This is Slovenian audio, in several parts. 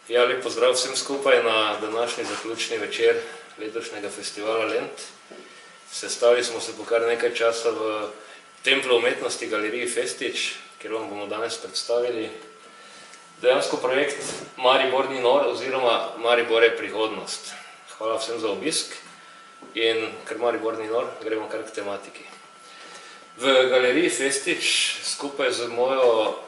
Ja, lep pozdrav vsem skupaj na današnji zaključni večer letošnjega festivala Lent. Sestali smo se po kar nekaj časa v Templu umetnosti galeriji Festič, kjer vam bomo danes predstavili dejansko projekt Maribor ni nor oziroma Maribor je prihodnost. Hvala vsem za obisk in ker Maribor ni nor, gremo kar k tematiki. V galeriji Festič skupaj z mojo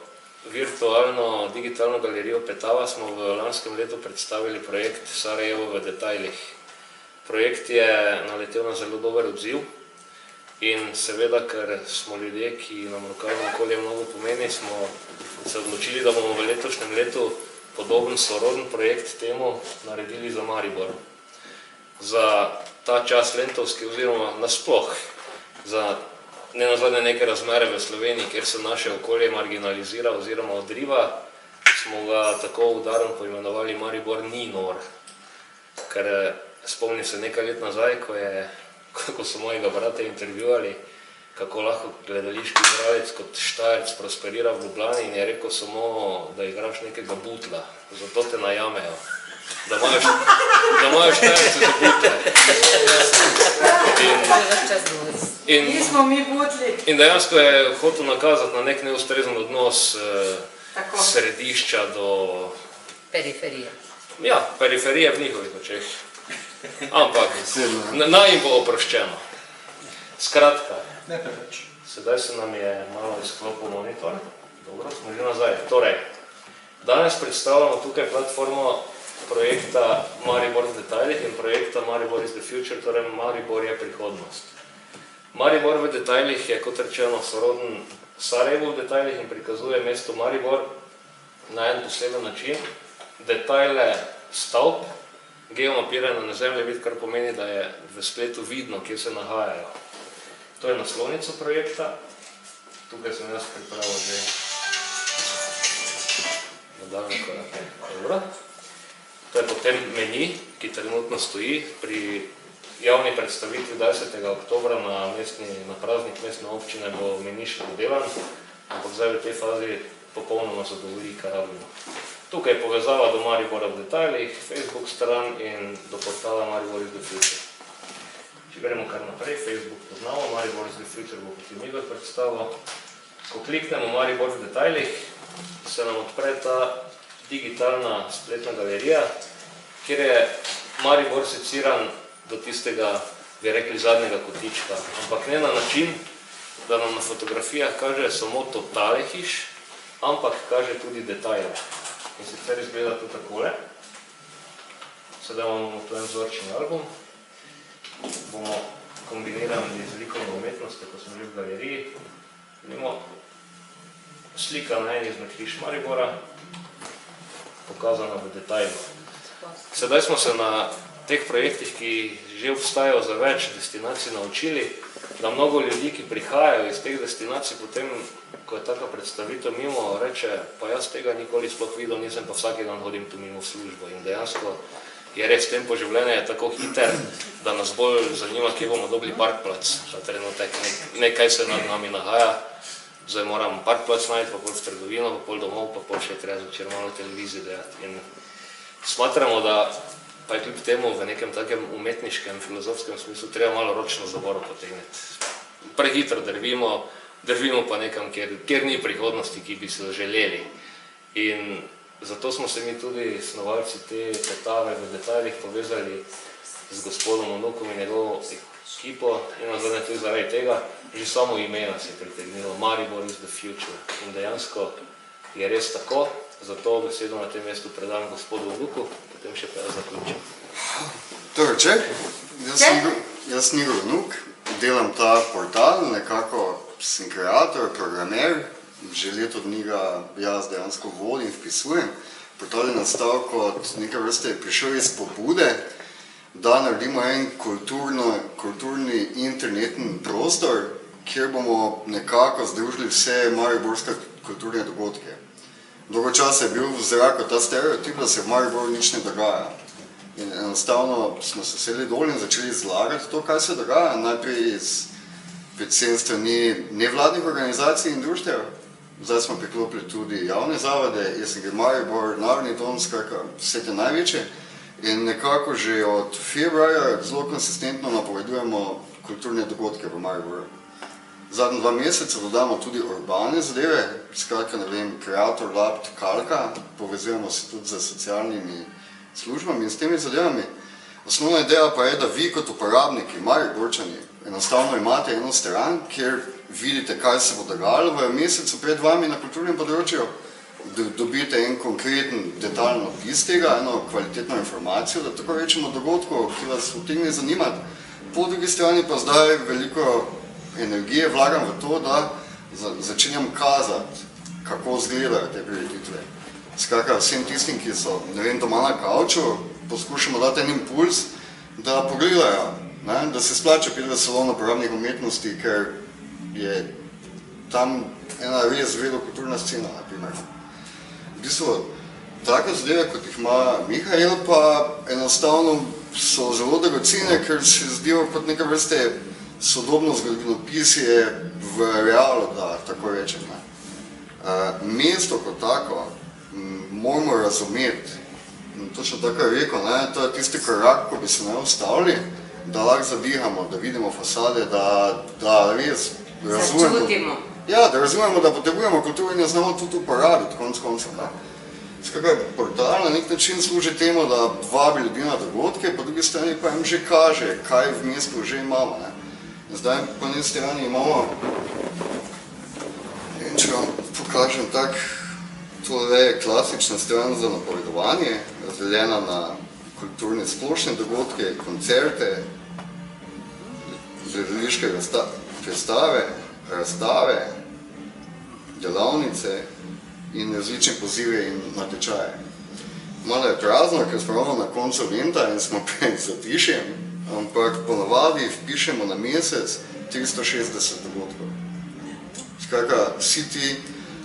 virtualno digitalno galerijo Petava smo v lanskem letu predstavili projekt Sarajevo v detajlih. Projekt je naletel na zelo dober odziv in seveda, ker smo ljudje, ki nam lokalno okolje mnogo pomeni, smo se odločili, da bomo v letošnjem letu podoben soroden projekt temu naredili za Maribor. Za ta čas lentovski oziroma nasploh za nenazadnje neke razmere v Sloveniji, kjer se naše okolje marginalizira oziroma odriva, smo ga tako udarno poimenovali Maribor ni nor. Ker spomnim se nekaj let nazaj, ko so mojega brata intervjuvali, kako lahko gledališki igralec kot Štajerc prosperira v Ljubljani in je rekel samo, da igraš nekega butla, zato te najamejo. Da imajo Štajerce za butle. Nismo mi butli. In dejansko je hotel nakazati na nek neustrezen odnos središča do... Periferije. Ja, periferije v njihovih očeh. Ampak, naj jim bo oproščeno. Skratka, sedaj se nam je malo izklopil monitor. Dobro, smo že nazaj. Torej, danes predstavljamo tukaj platformo projekta Maribor v detajlih in projekta Maribor is the future, torej Maribor je prihodnost. Maribor v detajlih je, kot rečeno, soroden Sarajevo v detajlih in prikazuje mesto Maribor na en poseben način. Detajle stavb, geomapirano na zemljevid, kar pomeni, da je v spletu vidno, kje se nahajajo. To je naslovnica projekta. Tukaj sem jaz pripravil že nadaljne korake. Dobro. To je potem meni, ki trenutno stoji pri javni predstavitvi 20. oktobra na praznik mestne občine bo meni še dodelan, ampak zdaj v tej fazi popolnoma zadovolji, kar rabimo. Tukaj je povezava do Maribora v detajlih, Facebook stran in do portala Maribor is the future. Če gremo kar naprej, Facebook poznamo, Maribor is the future bo potem Igor predstavil. Ko kliknemo Maribor v detajlih, se nam odpre ta digitalna spletna galerija, kjer je Maribor seciran do tistega, bi rekli, zadnjega kotička, ampak ne na način, da nam na fotografijah kaže samo totale hiš, ampak kaže tudi detajle. In sicer izgleda to takole. Sedaj imamo tu en vzorčni album, bomo kombinirali z likovno umetnostjo, ko smo že v galeriji. Imamo slika na eni izmed hiš Maribora, pokazana v detajlu. Sedaj smo se na teh projektih, ki že obstajajo za več destinacij, naučili, da mnogo ljudi, ki prihajajo iz teh destinacij, potem, ko je taka predstavitev mimo, reče, pa jaz tega nikoli sploh videl, nisem pa vsak dan hodim tu mimo v službo. In dejansko je res tempo življenja je tako hiter, da nas bolj zanima, kje bomo dobili parkplac. Ta trenutek, nekaj se nad nami nahaja, zdaj moram parkplac najti, pa pol v trgovino, pa pol domov, pa pol še treba zvečer malo televizijo delati. In smatramo, da pa je kljub temu v nekem takem umetniškem, filozofskem smislu treba malo ročno zavoro potegniti. Prehitro drvimo pa nekam, kjer ni prihodnosti, ki bi se želeli. In zato smo se mi tudi snovalci te Petave v detajlih povezali z gospodom Onukom in njegovo ekipo in nazadnje tudi zaradi tega, že samo ime nas je pritegnilo, Maribor is the future. In dejansko je res tako, zato besedo na tem mestu predam gospodu Onuku, potem še pa jaz zaključim. Dobro, jaz sem Igor Onuk, delam ta portal, nekako sem kreator, programer, že leto dni ga jaz dejansko vodim, vpisujem. Portal je nastal kot nekaj vrste prišel iz pobude, da naredimo en kulturni internetni prostor, kjer bomo nekako združili vse mariborske kulturne dogodke. Dolgo časa je bil v zraku ta stereotip, da se v Mariboru nič ne dogaja. In enostavno smo se sedli dol in začeli zlagati to, kaj se dogaja, najprej predvsem strani nevladnih organizacij in društev, zdaj smo priklopili tudi javne zavode, SNG Maribor, Narodni dom, skratka vse te največje. In nekako že od februarja zelo konsistentno napovedujemo kulturne dogodke v Mariboru. Zadnji 2 meseca dodamo tudi urbane zadeve, skratka, ne vem, Kreator Lab, Kalka, povezujemo se tudi z socialnimi službami in s temi zadevami. Osnovna ideja pa je, da vi kot uporabniki, Mariborčani, enostavno imate eno stran, kjer vidite, kaj se bo dogajalo v mesecu pred vami na kulturnem področju, dobite en konkreten, detaljen opis tega, eno kvalitetno informacijo, da tako rečemo dogodkov, ki vas utegne zanimati. Po drugi strani pa zdaj veliko energije vlagam v to, da začenjam kazati, kako izgledajo te prireditve. Skratka, vsem tistim, ki so, ne vem, doma na kavču, poskušamo dati en impuls, da pogledajo, da se splača priti v salon uporabnih umetnosti, ker je tam ena res vedokulturna scena, na primer. V bistvu, take zadeve, kot jih ima Mihael, pa enostavno so zelo dragocene, ker se zdijo kot neka vrste sodobno zgodovinopisje v realu, da tako rečem. Mesto kot tako moramo razumeti, točno tako je rekel, to je tisti korak, ko bi se ne ustavili, da lahko zadihamo, da vidimo fasade, da res razumemo. Ja, da razumemo, da potrebujemo kulturo in jo znamo tudi uporabiti, konc koncev. Skratka, portal na nek način služi temu, da vabi ljudi na dogodke, po drugi strani pa jim že kaže, kaj v mestu že imamo. Zdaj po eni strani imamo, in če vam pokažem tak, to je klasična stran za napovedovanje, razdeljena na kulturne splošne dogodke, koncerte, gledališke predstave, razstave, delavnice in različne pozive in natečaje. Malo je prazno, ker smo ravno na koncu lenta in smo pred zatišjem, ampak ponavadi vpišemo na mesec 360 dogodkov. Skratka, vsi ti,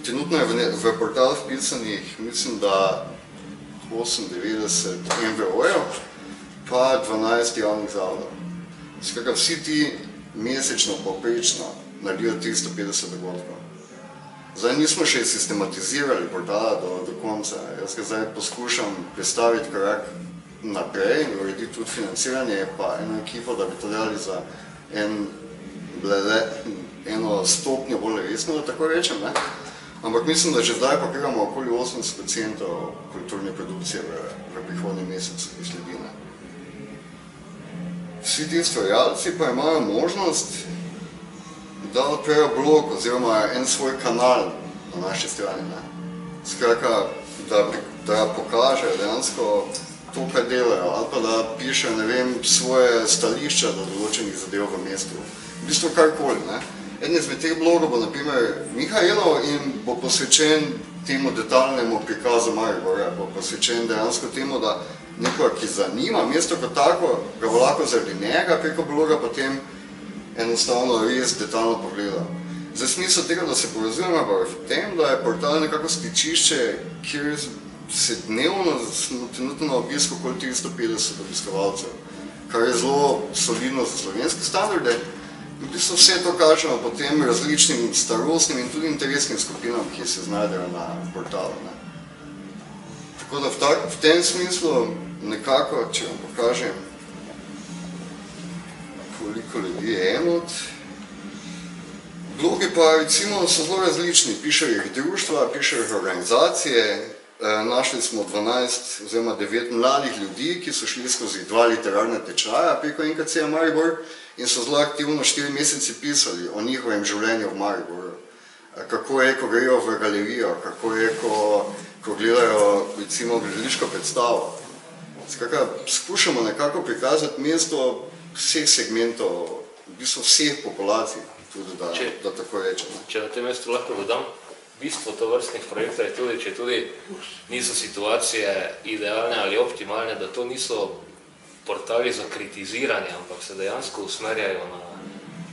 trenutno je v portal vpisanih, mislim, da 98 MVO-jev, pa 12 javnih zavodov. Skratka, vsi ti mesečno, povprečno naredijo 350 dogodkov. Zdaj nismo še sistematizirali portala do konca. Jaz ga zdaj poskušam predstaviti korak naprej in urediti tudi financiranje, pa eno ekipo, da bi to delali za eno stopnjo bolj resno, da tako rečem. Ampak mislim, da že zdaj pokrivamo okoli 80% kulturne produkcije v prihodnjem mesecu, ki sledi. Vsi ti ustvarjalci pa imajo možnost, da odprejo blog oziroma en svoj kanal na naši strani. Skratka, da pokažejo dejansko to, kaj delajo, ali pa da pišejo, ne vem, svoje stališča do določenih zadev v mestu. V bistvu karkoli. Eden izmed teh blogov bo, na primer, Mihaelov in bo posvečen temu detaljnemu prikazu Maribora, bo posvečen dejansko temu, da nekoga, ki zanima mesto kot tako, ga bo lahko zaradi njega preko bloga potem enostavno res detaljno pogledal. Zdaj smisel tega, da se povezujemo, pa je v tem, da je portal nekako stičišče, kjer se dnevno smo trenutno na obisku okoli 350 obiskovalcev, kar je zelo solidno za slovenske standarde. V bistvu vse to kažemo potem različnim starostnim in tudi interesnim skupinam, ki se znajdejo na portalu. Tako da v tem smislu nekako, če vam pokažem, koliko ljudi je enot. Blogi pa recimo so zelo različni, pišejo jih društva, pišejo jih organizacije. Našli smo 12 oziroma 9 mladih ljudi, ki so šli skozi 2 literarna tečaja preko NKC-ja Maribor in so zelo aktivno 4 meseci pisali o njihovem življenju v Mariboru. Kako je, ko grejo v galerijo, kako je, ko gledajo recimo gledališko predstavo. Skratka, skušamo nekako prikazati mesto vseh segmentov, v bistvu vseh populacij, tudi da tako rečemo. Če na tem mestu lahko dodam, bistvo tovrstnih projektov je tudi, če tudi niso situacije idealne ali optimalne, da to niso portali za kritiziranje, ampak se dejansko usmerjajo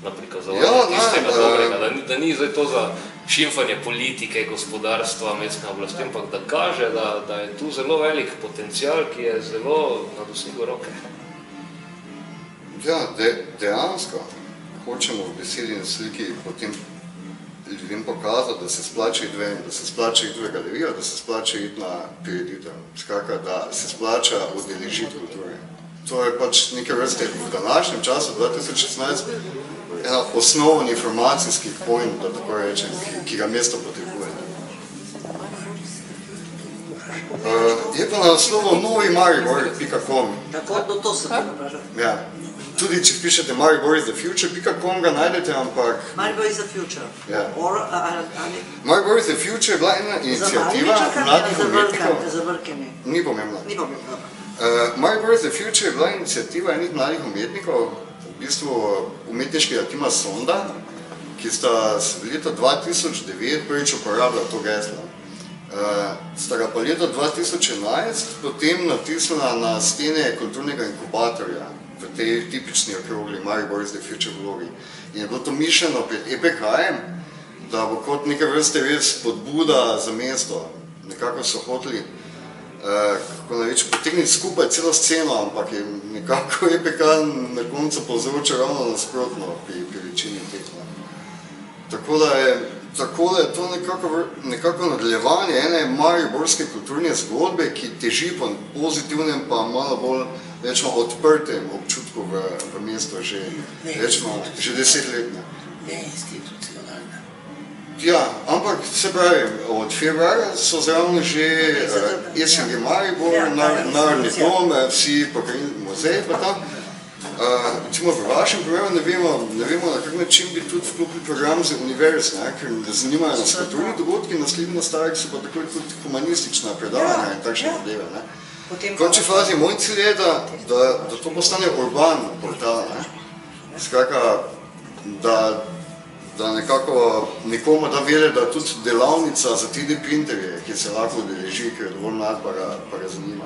na prikazovanje tistega dobrega, da ni zdaj to za šimfanje politike, gospodarstva, mestne oblasti, ampak da kaže, da je tu zelo velik potencial, ki je zelo na dosegu roke. Ja, dejansko hočemo v besedi in sliki potem ljudem pokazati, da se splača iti ven, da se splača iti v galerijo, da se splača iti na prireditev. Skratka, da se splača udeležiti kulture. To je pač nekaj vrste v današnjem času, 2016, ena osnovni informacijski point, da tako rečem, ki ga mesto potrebuje. Je pa na naslovu novimaribor.com. Tako, to se prebraža. Ja. Tudi če pišete mariboristhefuture.com ga najdete, ampak... Maribor is the future. Ja. Ali... Maribor is the future je bila ena inicijativa mladih umetnikov. Za vrkami. Ni pomembno. Ni pomembno. Maribor is the future je bila inicijativa enih mladih umetnikov, v bistvu umetniškega tima Sonda, ki sta leta 2009 prvič uporabljala to geslo. Sta ga pa leta 2011 potem natisnila na stene kulturnega inkubatorja v tej tipični okrogli Maribor is the future vlogi. In je bilo to mišljeno pred EPK-jem, da bo kot neke vrste res spodbuda za mesto. Nekako so hoteli, kako največ, potegniti skupaj celo sceno, ampak je nekako EPK na koncu povzročil ravno nasprotno pri večini teh. Tako da je to nekako nadaljevanje ene mariborske kulturne zgodbe, ki teži po pozitivnem, pa malo bolj odprtem občutku v mestu že 10 let. Ne institucionalna. Ja, ampak se pravi, od februarja so zravno že SNG Maribor, Narodni dom, vsi pokrajinski muzeji pa tam. Recimo v vašem primeru ne vemo, na kak način bi tudi vklopili program za univerz, ker zanimajo nas kulturni dogodki, naslednji nastavek so pa takoj tudi humanistična predavanja in takšne zadeve. V končni fazi moj cilj je, da to postane urban portal. Skratka, da nekako nekomu da vede, da tudi delavnica za 3D printerje, ki se lahko udeleži, ker je dovolj mlad, pa ga zanima.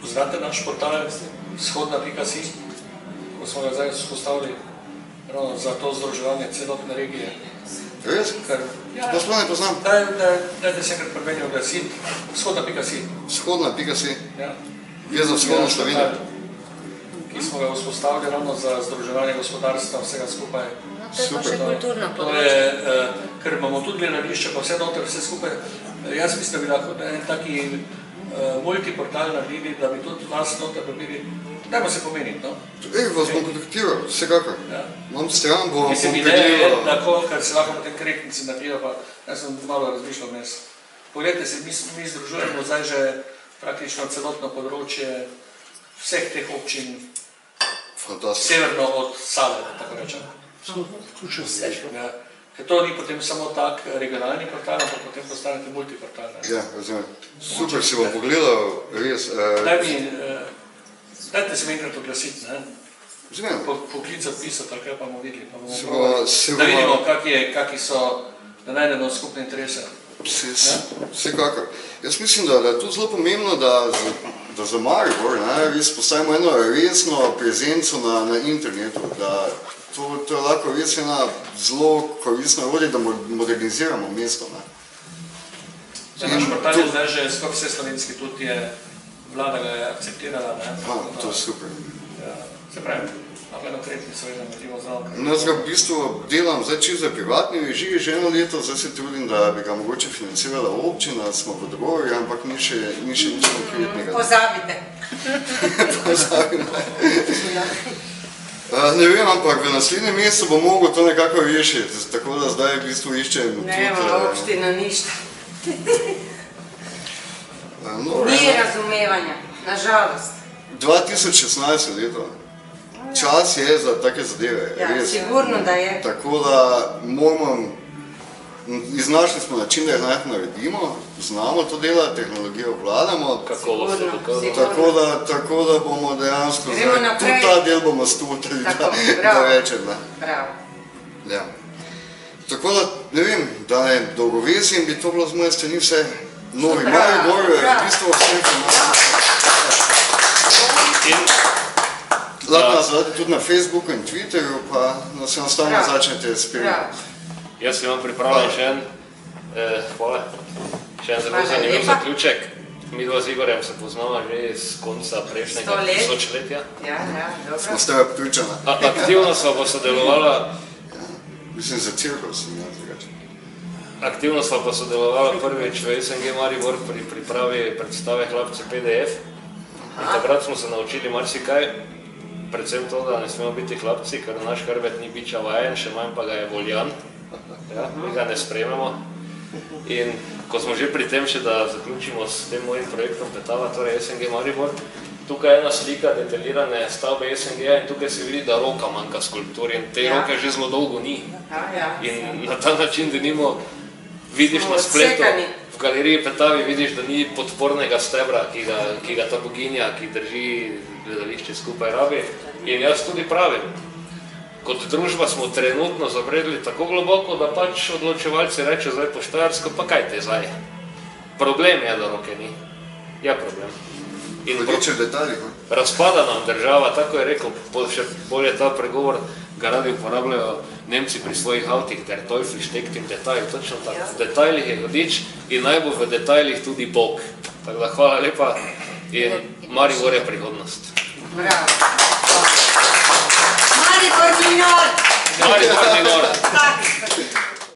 Poznate naš portal vzhodna.si, ko smo ga zdaj vzpostavili ravno za to združevanje celotne regije. Res? To sploh ne poznam. Dajte se enkrat prvenje oglasiti. Vzhodna.si. Vzhodna.si. Ja. Je za vzhodno Slovenijo. Ki smo ga vzpostavili ravno za združevanje gospodarstva, vsega skupaj. To je pa še kulturno področje. Ker imamo tudi gledališče, pa vse noter, vse skupaj. Jaz mislim, da bi lahko en taki multiportal naredili, da bi tudi vas noter dobili. Dajmo se pomeniti, no? Vas bom kontaktiral, vsekakor. Imam stran, bom Mislim, ideja je tako, ker se lahko potem kreknici naredijo, pa jaz sem malo razmišljal vmes. Poglejte se, mi združujemo zdaj že praktično celotno področje vseh teh občin severno od Save, tako rečem. Ker to ni potem samo tak regionalni portal, ampak potem postanete multiportal. Ja, razumem. Super, si bom pogledal, res. Dajte se mi enkrat oglasiti, ne? Razumem. Poklic odpisati, ali kaj pa bomo videli, pa bomo da vidimo, kaki so, da najdemo skupne interese. Vsekakor. Jaz mislim, da je tudi zelo pomembno, da za Maribor res postavimo eno resno prezenco na internetu, da to je lahko res ena zelo koristna orodje, da moderniziramo mesto. Naš portal je zdaj že skoraj vse slovenski, tudi je vlada ga je akceptirala. To je super. Se pravi, ampak eno kretnico vedno naredimo znamo. Jaz ga v bistvu delam zdaj čisto za privatni režiji že eno leto, zdaj se trudim, da bi ga mogoče financirala občina, smo v dogovorju, ampak ni še nič konkretnega. Pozabite. Ne vem, ampak v naslednjem mesecu bom mogel to nekako rešiti, tako da zdaj v bistvu iščem tudi... Nema obština ništa. Ni razumevanja, nažalost. 2016 leto. Čas je za take zadeve. Ja, sigurno, da je. Tako da moramo... Iznašli smo način, da jih najprej naredimo, znamo to delati, tehnologijo obvladamo. Tako da bomo dejansko tudi ta del bomo stotili, da rečem. Bravo. Tako da, ne vem, da ne dolgovezim, bi to bilo z moje strani vse. Novi Maribor, v bistvu vse informacije. Lahko nas gledate tudi na Facebooku in Twitterju, pa nas enostavno začnete spremljati. Jaz imam pripravljen še en zelo zanimiv zaključek. Mi dva z Igorjem se poznamo že iz konca prejšnjega tisočletja. Ja, dobro. Smo s tebe obključena. Aktivno sva bo sodelovala. Mislim, za cirkus sem jaz drugače. Aktivno sva pa sodelovala prvič v SNG Maribor pri pripravi predstave Hlapci PDF. In takrat smo se naučili marsikaj, predvsem to, da ne smemo biti hlapci, ker naš hrbet ni biča vajen, še manj pa ga je voljan. Ja, mi ga ne sprejmemo. In ko smo že pri tem še, da zaključimo s tem mojim projektom Petava, torej SNG Maribor, tukaj je ena slika detaljirane stavbe SNG-ja in tukaj se vidi, da roka manjka skulpturi in te roke že zelo dolgo ni. In na ta način, da nimo, vidiš na spletu, v galeriji Petavi vidiš, da ni podpornega stebra, ki ga ta boginja, ki drži gledališče skupaj rabi. In jaz tudi pravim, kot družba smo trenutno zabredli tako globoko, da pač odločevalci rečejo zdaj po štajersko, pa kaj te zdaj? Problem je, da roke ni. Ja, problem. In razpada nam država, tako je rekel, še bolje ta pregovor, ga radi uporabljajo Nemci pri svojih avtih, der Teufel steckt im Detail, točno tako. V detajlih je hudič in naj bo v detajlih tudi Bog. Tako da hvala lepa in Maribor je prihodnost. Bravo. Maribor ni nor! Maribor ni nor!